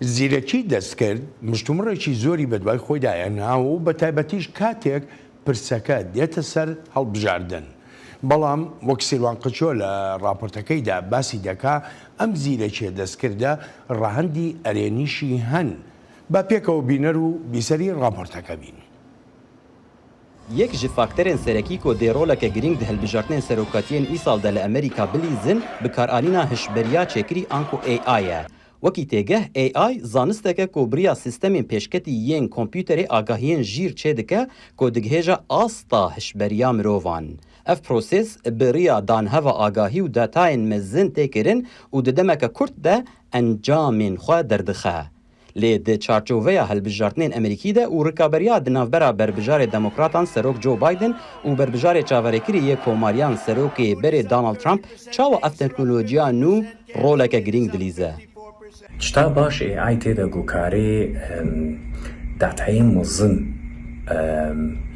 زیرەکی دەست کرد مشتومڕێکی زۆری بەدوای خۆیدایە ناو و بە تایبەتیش کاتێک پرسەکە دێتە سەر هەڵبژاردن. بەڵام وەک سیروان قچۆ لە راپۆرتەکەیدا باسی دەکا ئەم زیرەکیە دەستکردە ڕاهەندی ئەرێنیشی هەن. با پێکەوە بینەر و بیسەری راپۆرتەکە بین. یەک ji fakterên serekî ku dê roleke girîng di hilbijartinên serokatiyên îsal de li Amerîka bilîzin bikaranîna hişberiya çêkirî an ku AI ye. Wekî têgeh AI zanisteke ku biriya sistemên pêşketî yên kompyûterê agahiyên jîr çê dike ku digihêja asta hişberiya mirovan. Ev proses bi rêya danheva agahî û detayên mezin tê kirin û di demeke kurt de encamên xwe derdixe. Lê di çarçoveya hilbijartinên Amerîkî de û rikaberiya di navbera berbijarê Demokratan Serok Joe Biden û berbijarê çaverekirî yê komariyan Serokê berê Donald Trump çawa ev teknolojiya nû roleke girîng dilîze. Tişta baş AI têde gukarê datayên mezin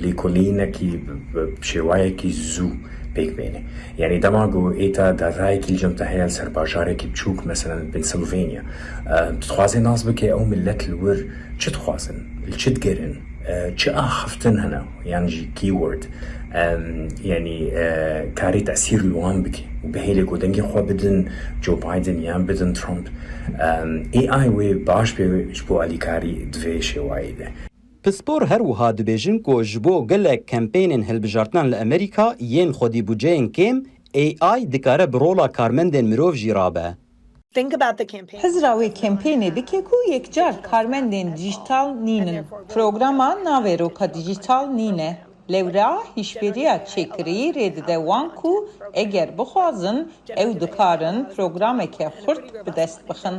lêkolînekî şêwayekî zû pêk bêne. Yani dema ku êta datayekî li cem te heye li ser bajarekî biçûk meselen Pennsylvania. Dixwaze nas bike ew millet li wir çi dixwazin, li çi digerin, çi axiftin hene yan jî keyword. Yani karê tesîr li wan bike û bihêlê ku dengê xwe bidin Joe Biden yan bidin Trump. AI wê baş pê ji bo alîkarî di vê şêwayê de. Pispor her wiha dibêjin ku ji bo gelek kampênên hilbijartinan li Amerîka yên xwedîbûceyên kêm AI dikare bi rola karmendên mirov jî rabe. Hizra wê kampênê dike ku yekcar karmendên dijîtal nînin. Programa navê Roka Dijîtal nîne. Lewra hîşberiya çêkirî rê dide wan ku eger bixwazin ew dikarin programeke xurt bi dest bixin.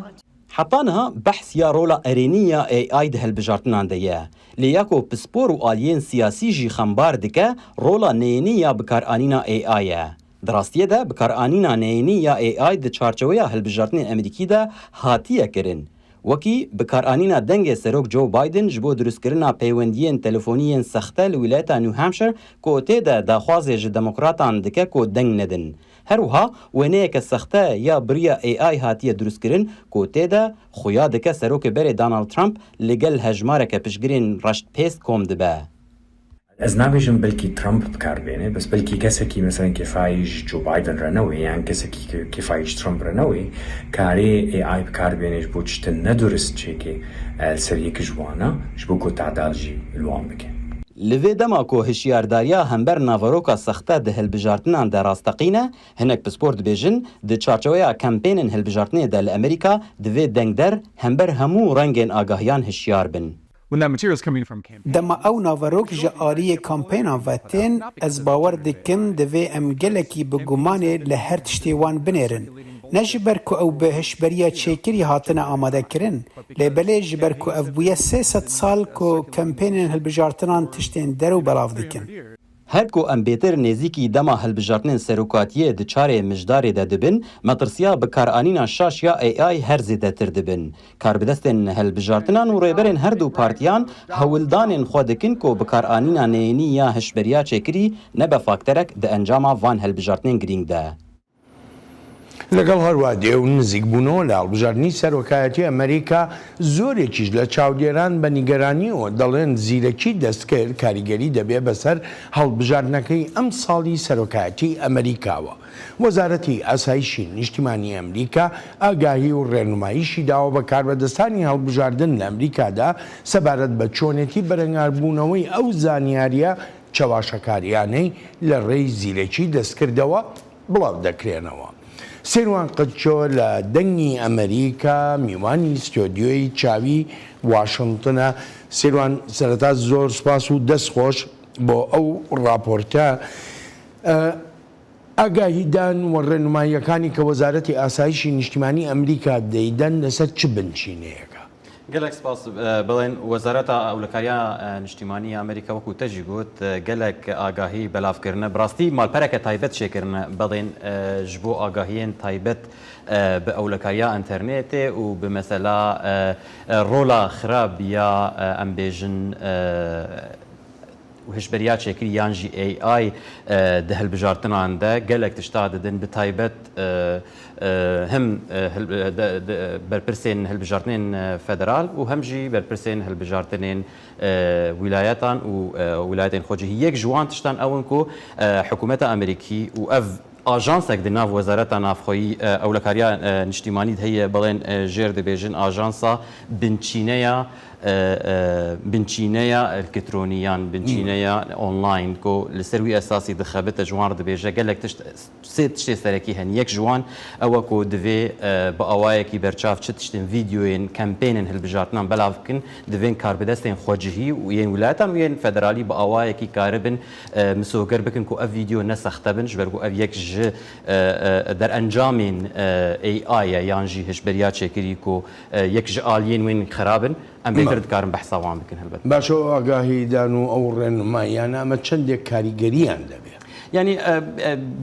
Heta niha behs ya rola erênî ya AI di hilbijartinan de ye. Lê ya ku pispor û aliyên siyasî jî xembar dike rola neyênî ya bikaranîna AI ye. Di rastiyê de bikaranîna neyênî ya AI di çarçoveya hilbijartinên Amerîkî de hatiye kirin. Wekî bikaranîna dengê Serok Joe Biden ji bo durustkirina peywendiyên telefoniyên sexte li wilayeta New Hampshire ku tê de daxwazê ji Demokratan dike ku deng nedin. Her wiha wêneyeke sexte ya biriya AI hatiye durustkirin ku tê de xuya dike Serokê berê Donald Trump li gel hejmareke piştgirên reştpêst kom dibe. Ez nabêjim belkî Trump bikar bêne, bes belkî kesekî mesela kefayî ji Joe Biden re newê yan kesekî kefayî ji Trump re newê karê AI bikar bêne ji bo tiştên nedurist çêkê li ser yekî ji wan ji bo ku tedal jî li wan bike. Li vê dema ku hişyardariya hember navaroka sexte di hilbijartinan de rastaqîne, hinek pispor dibêjin di çarçoveya kampênên hilbijartinê de li Amerîka divê dengder hember hemû rengên agahiyan hişyar bin. Dema ew naverok ji aliyê kampênan ve tên ez bawer dikim divê em gelekî bi gumanê li her tiştê wan binêrin. Ne ji ber ku ew bi hişberiya çêkirî hatine amadekirin, lêbelê ji ber ku ev bûye 300 sal ku kampênên hilbijartinan tiştên derew belav dikin. Her ku em bêtir nêzîkî dema hilbijartinên serokatiyê di çarê mijdarê de dibin, metirsiya bikaranîna şaş ya AI her zêdetir dibin. Karbidestên hilbijartinan û rêberên her du partiyan hewildanên xwe dikin ku bikaranîna neyênî ya hişberiya çêkirî nebe fakterek di encama van hilbijartinên girîng de. لەگەڵ هەروادێ و نزیکبوونەوە لە هەڵبژاردننی سەرۆکایەتی ئەمریکا زۆرێکیش لە چاودێران بە نیگەرانیەوە دەڵێن زیرەکی دەستکرد کاریگەری دەبێ بەسەر هەڵبژاردنەکەی ئەم ساڵی سەرۆکایەتی ئەمریکاوە. وەزارەتی ئاسایشی نیشتیمانی ئەمریکا ئاگاهی و ڕێنماییشی داوە بە کاربەدەستانی هەڵبژاردن لە ئەمریکادا سەبارەت بە چۆنێتی بەرەنگاربوونەوەی ئەو زانیاریە چاواشەکاریانەی لە ڕێی زیرەکی دەستکردەوە بڵاو دەکرێنەوە. سیروان قچۆ لە دەنگی ئەمریکا میوانی ستۆدیۆی چاوی واشنگتنە. سیروان سەرەتا زۆر سپاس و دەستخۆش بۆ ئەو ڕاپۆرتە. ئاگاهیدان و ڕێنماییەکانی کە وەزارەتی ئاسایشی نیشتیمانی ئەمریکا دەیدەن لەسەر چ بنشینەیەکە؟ gelek spas bilên wezareta ewlekariya niştimanî Amerîka wekû te jî got gelek agahî belavkirine bi rastî malpereke taybet çêkirine belên ji bo agahiyên taybet bi ewlekariya internetê û bi mesela rola xirab ya em bêjin وهشبريات شكري يانجي اي اي ده هالبجارتنا ده قالك تشتاد دن بتايبت هم بربرسين هالبجارتنين فدرال وهم جي بربرسين هالبجارتنين ولاياتان وولايتين خوجي هيك جوان تشتان اونكو حكومة امريكي واف اجانسك دي ناف وزارة نافخوي اولكاريا نشتيماني هي بلين جير دي بيجن اجانسا بنچینەیە الکترۆنیان بنچینەیە ئۆنلاین کۆ لەسەروی ئەساسی دەخەبێتە جوان دەبێژە گەلێک سێ تشتێ سەرەکی هەن یەک جوان ئەوە کۆ دەوێ بە ئەوایەکی بەرچاو چ تشتێن ڤیدیۆین کەمپێنن هەلبژارتنان بەلاو بکن دەبێن کاربدەستێن خۆجهی و یەن ویلایەتان و یەن فەدەرالی بە ئەوایەکی کاربن مسۆگەر بکن کۆ ئەڤ ڤیدیۆ نەسەختە بن ژبەرگۆ ئەڤ یەک ژ دەرئەنجامین ئەیئایە یان ژی هشبەریا چێکری کۆ یەک ژ ئالیین وێن خرابن ئەم بێتر دکارم بەحساوان بکن هەلبەت باشەوە ئاگاهیدان و ئەو ڕێنماییانە ئەمە چەندێک کاریگەریان دەبێت يعني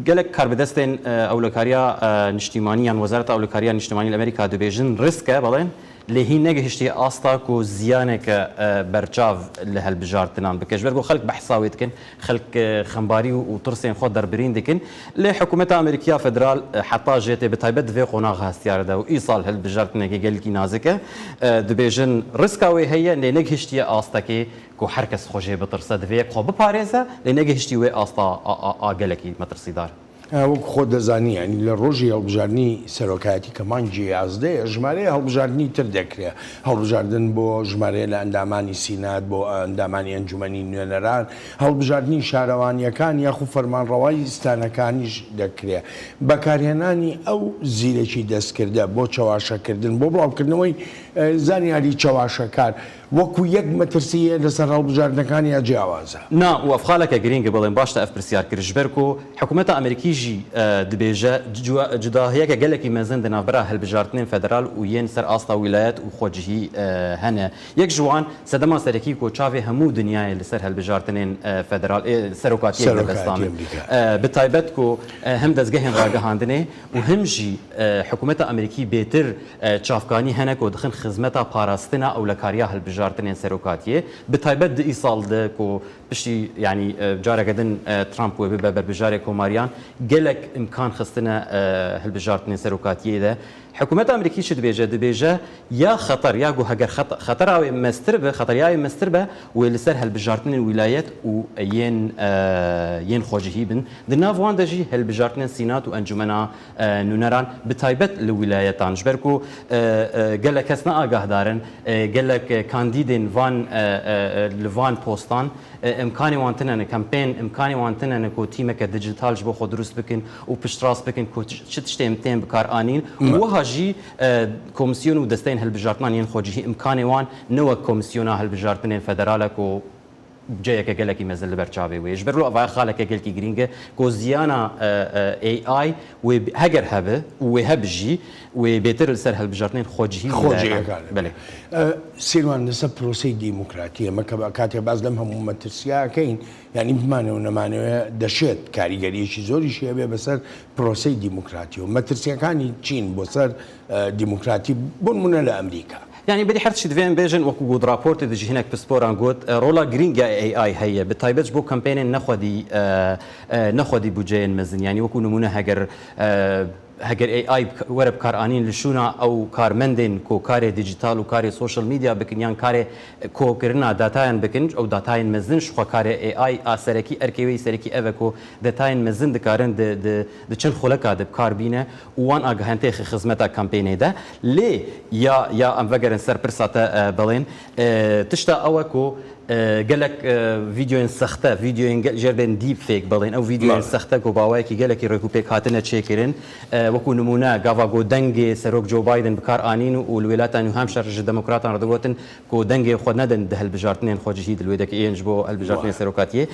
قالك كاربدستين اولكاريا نشتيمانيان وزاره اولكاريا نشتيماني الامريكا دبيجن ريسكا بلين اللي هي نجهشتي استاك وزيانك برچاف لهالبجارتنان بكجبرغو خلق بحصاويتكن خلق خنباري وترسين خود دربرين دكن لحكومه امريكيه فدرال حتى جيتي بتايبت في قناغ هاستيار دا وايصال هالبجارتنك قال كي نازكه دبيجن ريسكاوي هي اللي نجهشتي استاكي كو حركس خوجي بترصد في خو بباريزا لنجهشتي وي استا اقلكي مترصيدار وەک خۆ دەزانی ینی لە ڕۆژی هەڵبژاردننی سەرۆکایەتی کەمانجی یازدەیە ژمارەیە هەڵبژاردننی تر دەکرێت هەڵبژاردن بۆ ژمارەیە لە ئەندامانی سینات بۆ ئەندامانی ئەنجومەنی نوێنەران هەڵبژاردننی شارەوانیەکان یاخو فەرمانڕەوای ئستانەکانیش دەکرێت بەکارهێنانی ئەو زیرێکی دەستکردە بۆ چاواشەکردن بۆ بڵاوکردنەوەی زانیاری چاواشەکار وەکو یەک مەترسیە لەسەر هەڵبژاردنەکانی یا جیاوازە نا وافخالك جرينج بلين باشتا اف برسيار كرجبركو حكومه امريكيجي دبيجا جدا هيك قالك مازن دنافرا هالبجارتنين فدرال وين سر اسطا ولايات وخوجهي هنا يك جوان سدما سركي كو تشافي همو دنيا اللي سر هالبجارتنين فدرال سروكاتي دبستان بتايبتكو هم دزجهن راغهاندني وهمجي حكومه امريكي بيتر تشافكاني هنا كو دخن خدمتها باراستنا او لكاريا هالبجارتنين سروكاتي بتايبت ايصال دكو بشي يعني جارة قدن ترامب وبيبر بجارة كوماريان قالك إمكان خصنا هالبجارتنين سروكاتية ده حكومة أمريكية شد بيجا يا خطر يا جو هجر خطر أو مستربة خطر يا مستربة ولسر هالبجارتنين الولايات وين ين خوجهي بن دناف وان دجي هالبجارتنين سينات وأنجمنا نونران بتايبت الولايات عنجبركو قالك أثناء قهدارن قالك كانديدين فان لفان بوستان امكاني وانتنا كامبين امكاني وانتنا كو تيمك ديجيتال جبو خود دروس بكن وبشتراس بكن كو شتشتي امتين بكار انين وهاجي كومسيون ودستين هالبجارتنان ين خوجي امكاني وان نو كومسيونا هالبجارتنين فدرالك و جايك قالك يمزل البرشاوي ويجبر له افا خالك قالك جرينجا كوزيانا اي اي وهجر هبه وهبجي وبيتر السر هالبجارتنين خوجي بله سيروان نسب بروسي ديمقراطيه ما كاتب باز لهم مترسيا كاين يعني بمعنى ونمانه دشت كاريگري شي زوري شي بسر بروسي ديمقراطيه مترسيا كان تشين بسر ديمقراطي بون لامريكا يعني بدي حرت شي دفين بيجن وكو جود رابورت دجي هناك بسبوران جود رولا جرينجا اي هي بتايبج بو كامبين نخدي بوجين مزن يعني وكو نمونه هجر اي ورب كار انين لشونا او كار مندن كو كاري ديجيتال وكاري سوشيال ميديا بكن يان كاري كو كرنا داتاين بكن او داتاين مزن شو كاري اي اسركي اركيوي سركي ايفكو داتاين مزن دكارن د چن خلق اد بكار بينه وان اگهنتي خدمتا كامبين ده لي يا ام وگرن سر برساته بلين تشتا اوكو قالك فيديو سخته فيديو جربن ديب فيك بلين او فيديو سخته كو باواكي قالك ريكوبيك هاتنا تشيكرين وكو نمونه غافا جو دنگي سروك جو بايدن بكار انين والولايات نيو هامشاير الديمقراطان ردوتن كو دنگي خود ندن ده البجارتنين خوجهيد الويدك ينجبو البجارتنين سروكاتيه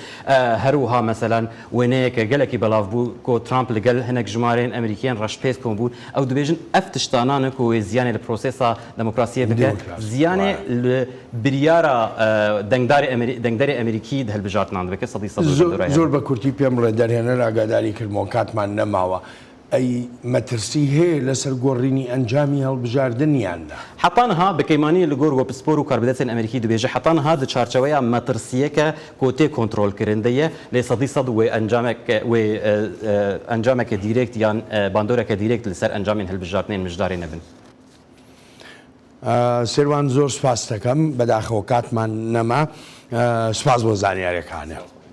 هروها مثلا وينيك قالك بلاف بو كو ترامب لقال هناك جمارين امريكان راش بيس كون بو او دبيجن افتشتانان كو زيانه البروسيسا ديمقراطيه بك زيانه بريارا دنگداری امریکی ده هالبجارتنان بك صدي زور بكورتي بيم ردرهنا لاگاداری کرد موقعات من نماوه ئەی مەترسی هەیە لەسەر گۆڕینی ئەنجامی هەڵبژاردنیاندا. حتانها بکەیمانی لەگۆر وە پسپۆر و کاربدەستێن ئەمریکی دەبێژە حتانها دە چارچەوەیە مەترسیەکە کۆتێ کۆنتترۆلکردندەیە لێ سەدی سەد وێ ئەنجامێکە دیرێکت یان باندۆرەکە دیرێکت لەسەر ئەنجامین هەلبژاردنێن مژدارێ نەبن. سێوان زۆر سپاس دەکەم بەداخەوە کاتمان نەما سپاس بۆ زانیاریەکانە.